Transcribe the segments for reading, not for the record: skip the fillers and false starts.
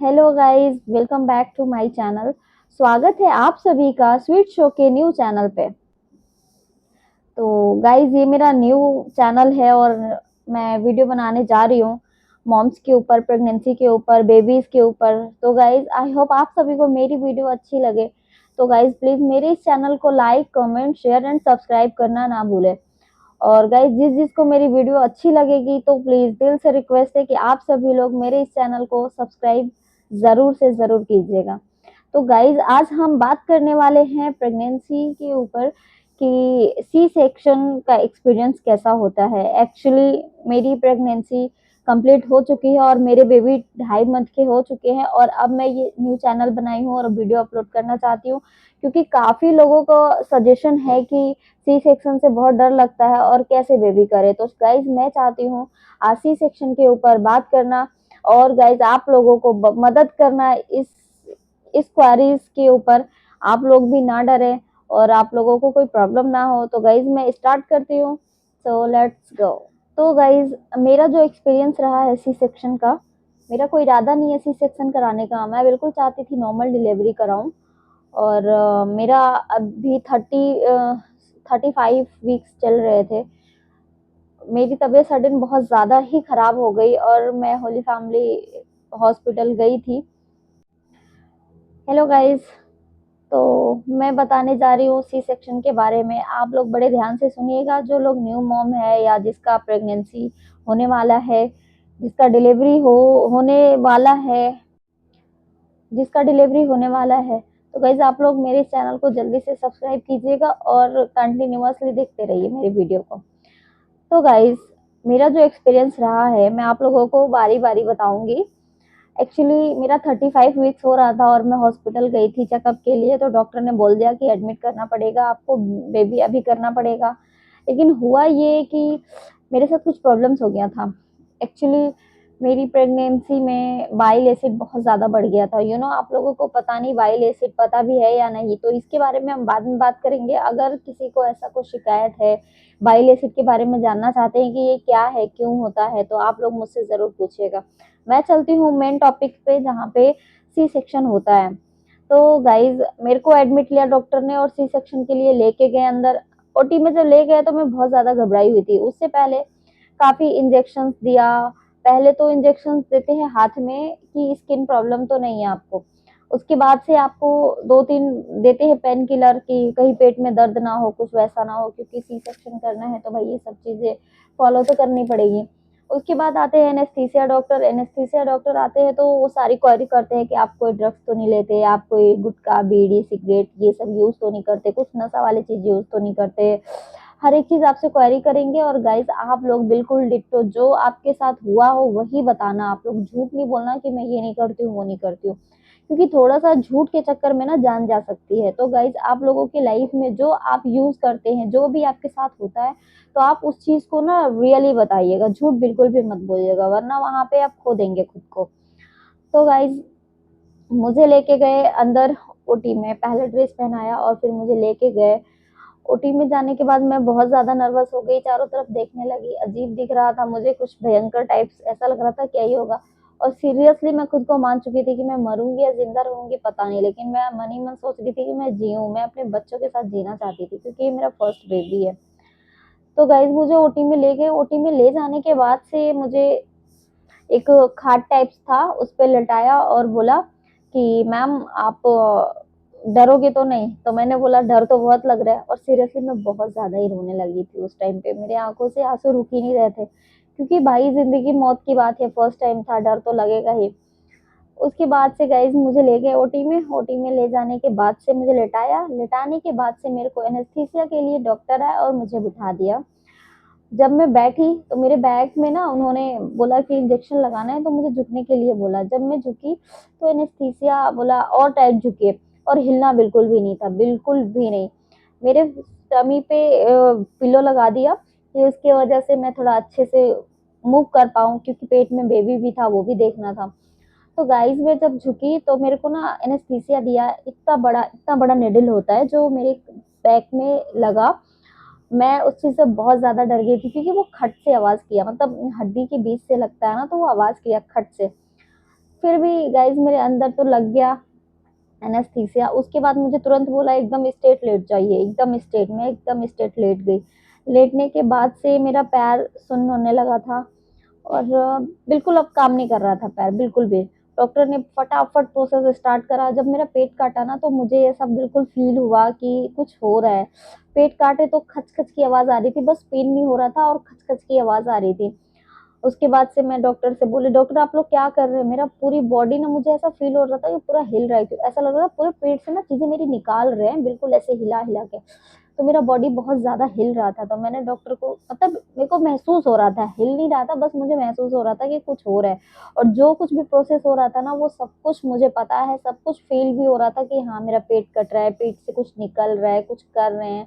Hello guys, welcome back to my channel. स्वागत है आप सभी का स्वीट शो के न्यू चैनल पे। तो गाइस, ये मेरा न्यू चैनल है और मैं वीडियो बनाने जा रही हूँ मॉम्स के ऊपर, प्रेगनेंसी के ऊपर, बेबीज के ऊपर। तो गाइस, आई होप आप सभी को मेरी वीडियो अच्छी लगे। तो गाइस, प्लीज मेरे इस चैनल को like, comment, share and subscribe करना ना भूलें। और गाइस, जिस जिसको मेरी वीडियो अच्छी लगेगी तो प्लीज दिल से रिक्वेस्ट है कि आप सभी लोग मेरे इस चैनल को सब्सक्राइब जरूर से जरूर कीजिएगा। तो गाइज, आज हम बात करने वाले हैं प्रेगनेंसी के ऊपर कि सी सेक्शन का एक्सपीरियंस कैसा होता है। एक्चुअली मेरी प्रेगनेंसी कंप्लीट हो चुकी है और मेरे बेबी 2.5 मंथ के हो चुके हैं और अब मैं ये न्यू चैनल बनाई हूँ और वीडियो अपलोड करना चाहती हूँ, क्योंकि काफी लोगों को सजेशन है कि सी सेक्शन से बहुत डर लगता है और कैसे बेबी करे। तो गाइज, मैं चाहती हूँ आज सी सेक्शन के ऊपर बात करना और गाइज आप लोगों को मदद करना इस क्वारीज के ऊपर। आप लोग भी ना डरें और आप लोगों को कोई प्रॉब्लम ना हो। तो गाइज, मैं स्टार्ट करती हूँ। So let's go. तो गाइज, मेरा जो एक्सपीरियंस रहा है सी सेक्शन का, मेरा कोई इरादा नहीं है सी सेक्शन कराने का। मैं बिल्कुल चाहती थी नॉर्मल डिलीवरी कराऊं और मेरा अभी 35 वीक्स चल रहे थे। मेरी तबीयत सडन बहुत ज़्यादा ही ख़राब हो गई और मैं होली फैमिली हॉस्पिटल गई थी। हेलो गाइस, तो मैं बताने जा रही हूँ सी सेक्शन के बारे में। आप लोग बड़े ध्यान से सुनिएगा, जो लोग न्यू मॉम है या जिसका प्रेगनेंसी होने वाला है, जिसका डिलीवरी होने वाला है, जिसका डिलीवरी होने वाला है। तो गाइज, आप लोग मेरे चैनल को जल्दी से सब्सक्राइब कीजिएगा और कंटिन्यूअसली देखते रहिए मेरे वीडियो को। तो गाइज, मेरा जो एक्सपीरियंस रहा है मैं आप लोगों को बारी बारी बताऊंगी। एक्चुअली मेरा 35 वीक्स हो रहा था और मैं हॉस्पिटल गई थी चेकअप के लिए। तो डॉक्टर ने बोल दिया कि एडमिट करना पड़ेगा आपको, बेबी अभी करना पड़ेगा। लेकिन हुआ ये कि मेरे साथ कुछ प्रॉब्लम्स हो गया था। एक्चुअली मेरी प्रेगनेंसी में बाइल एसिड बहुत ज़्यादा बढ़ गया था। आप लोगों को पता नहीं बाइल एसिड पता भी है या नहीं, तो इसके बारे में हम बाद में बात करेंगे। अगर किसी को ऐसा कुछ शिकायत है, बाइल एसिड के बारे में जानना चाहते हैं कि ये क्या है, क्यों होता है, तो आप लोग मुझसे ज़रूर पूछिएगा। मैं चलती हूँ मेन टॉपिक पे, जहाँ पे सी सेक्शन होता है। तो गाइज, मेरे को एडमिट लिया डॉक्टर ने और सी सेक्शन के लिए लेके गए अंदर। ओटी में जब ले गए तो मैं बहुत ज्यादा घबराई हुई थी। उससे पहले काफी इंजेक्शन दिया। पहले तो इंजेक्शन देते हैं हाथ में कि स्किन प्रॉब्लम तो नहीं है आपको। उसके बाद से आपको 2-3 देते हैं पेन किलर की कहीं पेट में दर्द ना हो, कुछ वैसा ना हो, क्योंकि सी सेक्शन करना है तो भाई ये सब चीजें फॉलो तो करनी पड़ेगी। उसके बाद आते हैं एनेस्थीसिया डॉक्टर। एनेस्थीसिया डॉक्टर आते हैं तो वो सारी क्वेरी करते हैं कि आप कोई ड्रग्स तो नहीं लेते, आप कोई गुटखा, बीड़ी, सिगरेट ये सब यूज तो नहीं करते, कुछ नशा वाली चीज यूज तो नहीं करते। हर एक चीज आपसे क्वेरी करेंगे। और गाइस, आप लोग बिल्कुल डिट्टो जो आपके साथ हुआ हो वही बताना। आप लोग झूठ नहीं बोलना कि मैं ये नहीं करती हूँ, वो नहीं करती हूँ, क्योंकि थोड़ा सा झूठ के चक्कर में ना जान जा सकती है। तो गाइज, आप लोगों की लाइफ में जो आप यूज करते हैं, जो भी आपके साथ होता है, तो आप उस चीज को ना रियली बताइएगा, झूठ बिल्कुल भी मत बोलिएगा, वरना वहां पे आप खो देंगे खुद को। तो गाइज, मुझे लेके गए अंदर ओटी में, पहले ड्रेस पहनाया और फिर मुझे लेके गए। ओटी में जाने के बाद मैं बहुत ज्यादा नर्वस हो गई, चारों तरफ देखने लगी, अजीब दिख रहा था मुझे, कुछ भयंकर टाइप्स, ऐसा लग रहा था क्या ही होगा। और सीरियसली मैं खुद को मान चुकी थी कि मैं मरूंगी या जिंदा रहूंगी पता नहीं, लेकिन मैं मन ही मन सोच रही थी कि मैं जीऊं। मैं अपने बच्चों के साथ जीना चाहती थी, क्योंकि ये मेरा फर्स्ट बेबी है। तो गाइज, मुझे ओटी में ले गए। ओटी में ले जाने के बाद से मुझे एक खाट टाइप्स था, उस पर लेटाया और बोला कि मैम आप डरोगे तो नहीं। तो मैंने बोला डर तो बहुत लग रहा है। और सीरियसली मैं बहुत ज्यादा ही रोने लगी थी उस टाइम पे। मेरे आंखों से आंसू रुक ही नहीं रहे थे, क्योंकि भाई जिंदगी मौत की बात है, फर्स्ट टाइम था, डर तो लगेगा ही। उसके बाद से गाइज मुझे ले गए ओटी में। ओटी में ले जाने के बाद से मुझे लेटाया। लेटाने के बाद से मेरे को एनेस्थीसिया के लिए डॉक्टर आया और मुझे बिठा दिया। जब मैं बैठी तो मेरे बैग में ना उन्होंने बोला कि इंजेक्शन लगाना है, तो मुझे झुकने के लिए बोला। जब मैं झुकी तो एनेस्थीसिया बोला और टाइट झुकिए, और हिलना बिल्कुल भी नहीं था, बिल्कुल भी नहीं। मेरे टमी पे पिलो लगा दिया कि उसकी वजह से मैं थोड़ा अच्छे से मूव कर पाऊँ, क्योंकि पेट में बेबी भी था, वो भी देखना था। तो गाइस, मैं जब झुकी तो मेरे को ना एनेस्थीसिया दिया। इतना बड़ा निडल होता है जो मेरे बैक में लगा। मैं उस चीज से बहुत ज्यादा डर गई थी, क्योंकि वो खट से आवाज किया, मतलब हड्डी के बीच से लगता है ना, तो वो आवाज किया खट से। फिर भी गाइज मेरे अंदर तो लग गया एनेस्थीसिया। उसके बाद मुझे तुरंत बोला एकदम स्ट्रेट लेट जाइए, एकदम स्ट्रेट। मैं एकदम स्ट्रेट लेट गई। लेटने के बाद से मेरा पैर सुन्न होने लगा था और बिल्कुल अब काम नहीं कर रहा था पैर बिल्कुल भी। डॉक्टर ने फटाफट प्रोसेस स्टार्ट करा। जब मेरा पेट काटा ना तो मुझे ऐसा बिल्कुल फील हुआ कि कुछ हो रहा है। पेट काटे तो खच खच की आवाज आ रही थी, बस पेन नहीं हो रहा था और खच खच की आवाज आ रही थी। उसके बाद से मैं डॉक्टर से बोली, डॉक्टर आप लोग क्या कर रहे हैं? मेरा पूरी बॉडी ना, मुझे ऐसा फील हो रहा था कि पूरा हिल रहा है, ऐसा लग रहा था पूरे पेट से ना चीजें मेरी निकाल रहे हैं, बिल्कुल ऐसे हिला हिला के। तो मेरा बॉडी बहुत ज्यादा हिल रहा था। तो मैंने डॉक्टर को, मतलब मेरे को महसूस हो रहा था, हिल नहीं रहा था, बस मुझे महसूस हो रहा था कि कुछ हो रहा है। और जो कुछ भी प्रोसेस हो रहा था ना वो सब कुछ मुझे पता है, सब कुछ फील भी हो रहा था कि हाँ मेरा पेट कट रहा है, पेट से कुछ निकल रहा है, कुछ कर रहे हैं,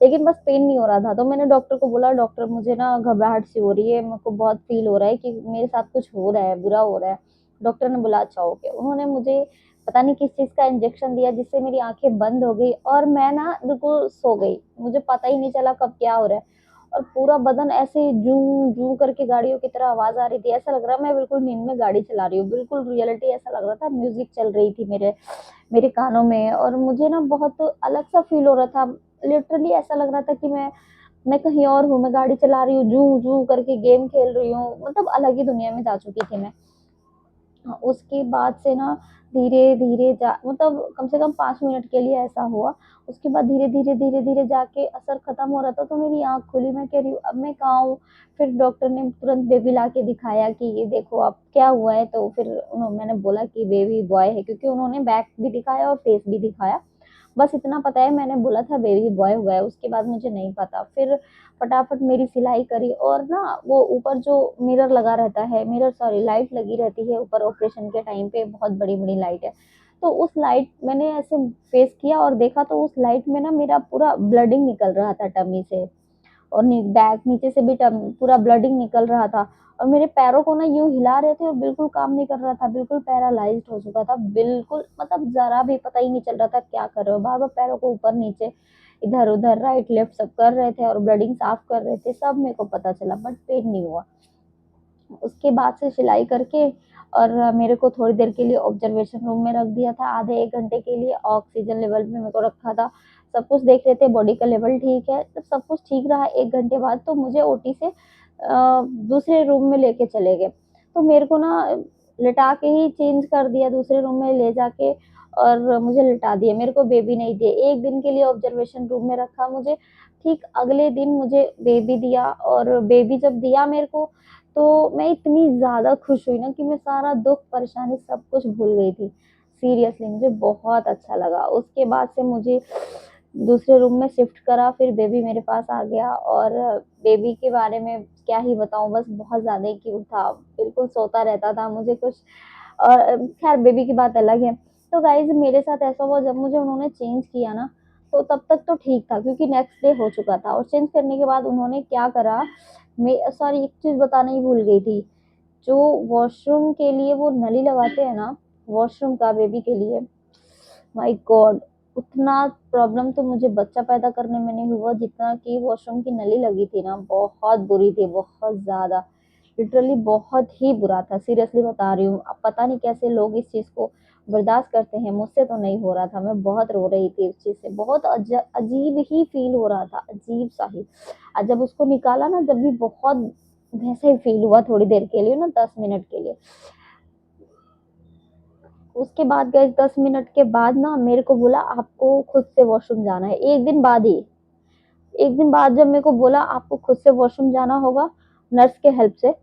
लेकिन बस पेन नहीं हो रहा था। तो मैंने डॉक्टर को बोला, डॉक्टर मुझे ना घबराहट सी हो रही है, मेरे को बहुत फील हो रहा है कि मेरे साथ कुछ हो रहा है, बुरा हो रहा है। डॉक्टर ने बोला अच्छा ओके। उन्होंने मुझे पता नहीं किस चीज का इंजेक्शन दिया जिससे मेरी आंखें बंद हो गई और मैं ना बिल्कुल सो गई। मुझे पता ही नहीं चला कब क्या हो रहा है। और पूरा बदन ऐसे जू जू करके गाड़ियों की तरह आवाज आ रही थी, ऐसा लग रहा मैं बिल्कुल नींद में गाड़ी चला रही हूँ, बिल्कुल रियलिटी ऐसा लग रहा था, म्यूजिक चल रही थी मेरे मेरे कानों में। और मुझे ना बहुत अलग सा फील हो रहा था। लिटरली ऐसा लग रहा था कि मैं कहीं और हूँ, मैं गाड़ी चला रही हूँ, जू जू करके गेम खेल रही हूँ, मतलब अलग ही दुनिया में जा चुकी थी मैं। उसके बाद से ना धीरे धीरे जा, मतलब कम से कम 5 मिनट के लिए ऐसा हुआ। उसके बाद धीरे धीरे जाके असर खत्म हो रहा था तो मेरी आंख खुली। मैं कह रही हूँ अब मैं कहाँ हूँ? फिर डॉक्टर ने तुरंत बेबी ला के दिखाया कि ये देखो अब क्या हुआ है। तो फिर मैंने बोला कि बेबी बॉय है, क्योंकि उन्होंने बैक भी दिखाया और फेस भी दिखाया। बस इतना पता है, मैंने बोला था बेबी बॉय हुआ है, उसके बाद मुझे नहीं पता। फिर फटाफट मेरी सिलाई करी और ना वो ऊपर जो मिरर लगा रहता है, मिरर सॉरी लाइट लगी रहती है ऊपर, ऑपरेशन के टाइम पे बहुत बड़ी बड़ी लाइट है। तो उस लाइट मैंने ऐसे फेस किया और देखा तो उस लाइट में ना मेरा पूरा ब्लडिंग निकल रहा था टमी से, और बैक नीचे से भी पूरा ब्लडिंग निकल रहा था। और मेरे पैरों को ना यूं हिला रहे थे और बिल्कुल काम नहीं कर रहा था, बिल्कुल पैरालाइज्ड हो चुका था, बिल्कुल मतलब जरा भी पता ही नहीं चल रहा था क्या कर रहे हो। बार बार पैरों को ऊपर नीचे इधर उधर राइट लेफ्ट सब कर रहे थे और ब्लडिंग साफ कर रहे थे, सब मेरे को पता चला बट पेन नहीं हुआ। उसके बाद से सिलाई करके और मेरे को थोड़ी देर के लिए ऑब्जर्वेशन रूम में रख दिया था, आधे 1 घंटे के लिए। ऑक्सीजन लेवल पे मेरे को रखा था, सब कुछ देख रहे थे, बॉडी का लेवल ठीक है। जब सब कुछ ठीक रहा 1 घंटे बाद तो मुझे ओटी से दूसरे रूम में लेके चले गए। तो मेरे को ना लिटा के ही चेंज कर दिया दूसरे रूम में ले जाके, और मुझे लिटा दिया, मेरे को बेबी नहीं दिए। 1 दिन के लिए ऑब्जर्वेशन रूम में रखा मुझे। ठीक अगले दिन मुझे बेबी दिया, और बेबी जब दिया मेरे को तो मैं इतनी ज़्यादा खुश हुई ना कि मैं सारा दुख परेशानी सब कुछ भूल गई थी। सीरियसली मुझे बहुत अच्छा लगा। उसके बाद से मुझे दूसरे रूम में शिफ्ट करा, फिर बेबी मेरे पास आ गया। और बेबी के बारे में क्या ही बताऊं, बस बहुत ज़्यादा ही क्यूट था, बिल्कुल सोता रहता था, मुझे कुछ। और खैर बेबी की बात अलग है। तो गाइज मेरे साथ ऐसा हुआ, जब मुझे उन्होंने चेंज किया ना तो तब तक तो ठीक था क्योंकि नेक्स्ट डे हो चुका था। और चेंज करने के बाद उन्होंने क्या करा, मैं सॉरी एक चीज बताना ही भूल गई थी। जो वॉशरूम के लिए वो नली लगाते हैं ना, वॉशरूम का बेबी के लिए, माय गॉड, उतना प्रॉब्लम तो मुझे बच्चा पैदा करने में नहीं हुआ जितना कि वॉशरूम की नली लगी थी ना, बहुत बुरी थी, बहुत ज्यादा, लिटरली बहुत ही बुरा था। सीरियसली बता रही हूँ, अब पता नहीं कैसे लोग इस चीज को बर्दाश्त करते हैं, मुझसे तो नहीं हो रहा था, मैं बहुत रो रही थी इस चीज से, बहुत अजीब ही फील हो रहा था, अजीब सा ही। और जब उसको निकाला ना, जब भी बहुत वैसा ही फील हुआ थोड़ी देर के लिए ना, 10 मिनट के लिए। उसके बाद गए 10 मिनट के बाद ना मेरे को बोला आपको खुद से वॉशरूम जाना है, 1 दिन बाद ही। 1 दिन बाद जब मेरे को बोला आपको खुद से वॉशरूम जाना होगा नर्स के हेल्प से,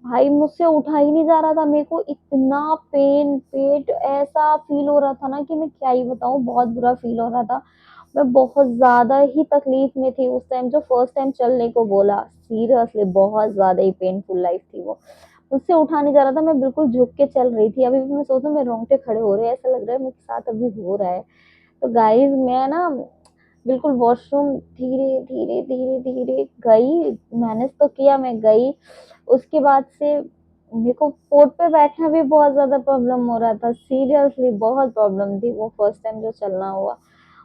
भाई मुझसे उठा ही नहीं जा रहा था, मेरे को इतना पेन, पेट ऐसा फील हो रहा था ना कि मैं क्या ही बताऊं, बहुत बुरा फील हो रहा था। मैं बहुत ज्यादा ही तकलीफ में थी उस टाइम, जो फर्स्ट टाइम चलने को बोला, सीरियसली बहुत ज्यादा ही पेनफुल लाइफ थी वो। मुझसे उठा नहीं जा रहा था, मैं बिल्कुल झुक के चल रही थी, अभी भी मैं सोचूं मेरे रोंगटे खड़े हो रहे हैं, ऐसा लग रहा है मेरे साथ अभी हो रहा है। तो गाइज मैं ना बिल्कुल वॉशरूम धीरे धीरे धीरे धीरे गई, मैनेज तो किया, मैं गई। उसके बाद से मेरे को पोर्ट पे बैठना भी बहुत ज्यादा प्रॉब्लम हो रहा था, सीरियसली बहुत प्रॉब्लम थी वो फर्स्ट टाइम जो चलना हुआ।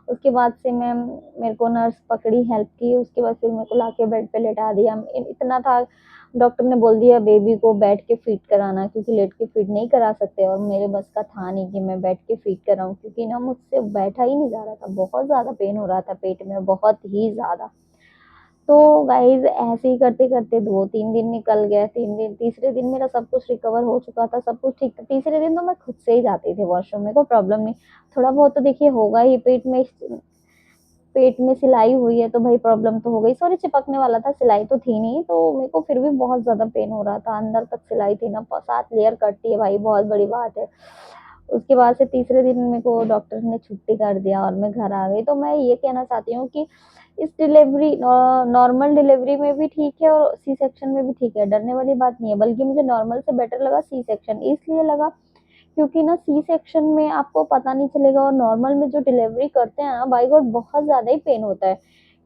उसके बाद से मैं, मेरे को नर्स पकड़ी, हेल्प की, उसके बाद फिर मेरे को लाके बेड पे लेटा दिया। इतना था, डॉक्टर ने बोल दिया बेबी को बैठ के फीड कराना, क्योंकि लेट के फीड नहीं करा सकते, और मेरे बस का था नहीं कि मैं बैठ के फीड कराऊं, क्योंकि ना मुझसे बैठा ही नहीं जा रहा था, बहुत ज़्यादा पेन हो रहा था पेट में, बहुत ही ज़्यादा। तो गाइज ऐसे ही करते करते 2-3 दिन निकल गए, 3 दिन, तीसरे दिन मेरा सब कुछ रिकवर हो चुका था, सब कुछ ठीक था। तीसरे दिन तो मैं खुद से ही जाती थी वॉशरूम में, कोई प्रॉब्लम नहीं। थोड़ा बहुत तो देखिए होगा ही, पेट में सिलाई हुई है तो भाई प्रॉब्लम तो हो गई, सॉरी चिपकने वाला था, सिलाई तो थी नहीं, तो मेरे को फिर भी बहुत ज्यादा पेन हो रहा था, अंदर तक सिलाई थी ना, 7 लेयर कटती है भाई, बहुत बड़ी बात है। उसके बाद से तीसरे दिन मेरे को डॉक्टर ने छुट्टी कर दिया और मैं घर आ गई। तो मैं ये कहना चाहती हूँ कि इस डिलीवरी, नॉर्मल डिलीवरी में भी ठीक है और सी सेक्शन में भी ठीक है, डरने वाली बात नहीं है, बल्कि मुझे नॉर्मल से बेटर लगा सी सेक्शन, इसलिए लगा क्योंकि ना सी सेक्शन में आपको पता नहीं चलेगा, और नॉर्मल में जो डिलीवरी करते हैं ना बाई गॉड बहुत ज़्यादा ही पेन होता है,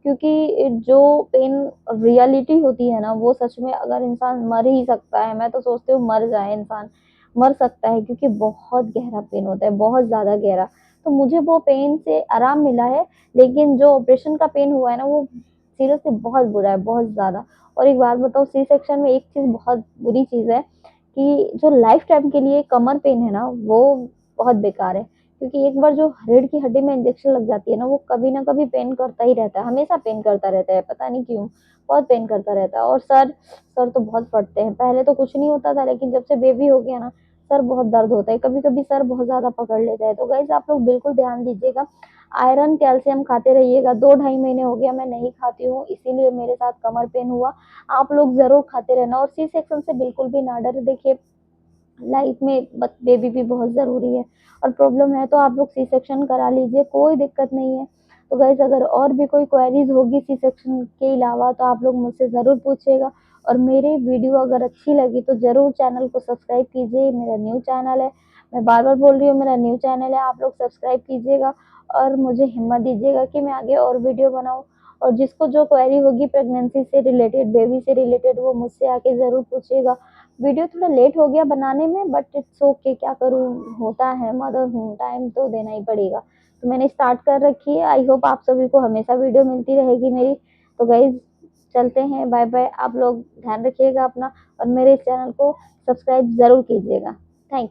क्योंकि जो पेन रियलिटी होती है ना वो सच में, अगर इंसान मर ही सकता है, मैं तो सोचती हूँ मर जाए इंसान, मर सकता है, क्योंकि बहुत गहरा पेन होता है, बहुत ज़्यादा गहरा। तो मुझे वो पेन से आराम मिला है, लेकिन जो ऑपरेशन का पेन हुआ है ना वो सीरियसली बहुत बुरा है, बहुत ज़्यादा। और एक बात बताओ, सी सेक्शन में एक चीज़ बहुत बुरी चीज़ है कि जो लाइफ टाइम के लिए कमर पेन है ना वो बहुत बेकार है, क्योंकि एक बार जो रीढ़ की हड्डी में इंजेक्शन लग जाती है ना वो कभी ना कभी पेन करता ही रहता है, हमेशा पेन करता रहता है, पता नहीं क्यों, बहुत पेन करता रहता है। और सर सर तो बहुत फटते हैं, पहले तो कुछ नहीं होता था, लेकिन जब से बेबी हो गया ना सर बहुत दर्द होता है, कभी कभी सर बहुत ज्यादा पकड़ लेता है। तो गाइस आप लोग बिल्कुल ध्यान दीजिएगा, आयरन कैल्शियम खाते रहिएगा। 2-2.5 महीने हो गया मैं नहीं खाती हूँ, इसीलिए मेरे साथ कमर पेन हुआ। आप लोग जरूर खाते रहना, और सी सेक्शन से बिल्कुल भी ना डरे, देखिए लाइफ में बेबी भी बहुत ज़रूरी है, और प्रॉब्लम है तो आप लोग सी सेक्शन करा लीजिए, कोई दिक्कत नहीं है। तो गाइस अगर और भी कोई क्वेरीज होगी सी सेक्शन के अलावा तो आप लोग मुझसे ज़रूर पूछिएगा, और मेरी वीडियो अगर अच्छी लगी तो ज़रूर चैनल को सब्सक्राइब कीजिए, मेरा न्यू चैनल है, मैं बार बार बोल रही हूँ मेरा न्यू चैनल है, आप लोग सब्सक्राइब कीजिएगा और मुझे हिम्मत दीजिएगा कि मैं आगे और वीडियो बनाऊँ। और जिसको जो क्वेरी होगी प्रेगनेंसी से रिलेटेड, बेबी से रिलेटेड, वो मुझसे आके ज़रूर पूछिएगा। वीडियो थोड़ा लेट हो गया बनाने में, बट इट्स ओके, क्या करूँ, होता है, मदर हूँ, टाइम तो देना ही पड़ेगा। तो मैंने स्टार्ट कर रखी है, आई होप आप सभी को हमेशा वीडियो मिलती रहेगी मेरी। तो गाइज चलते हैं, बाय बाय, आप लोग ध्यान रखिएगा अपना, और मेरे इस चैनल को सब्सक्राइब ज़रूर कीजिएगा। Thank you.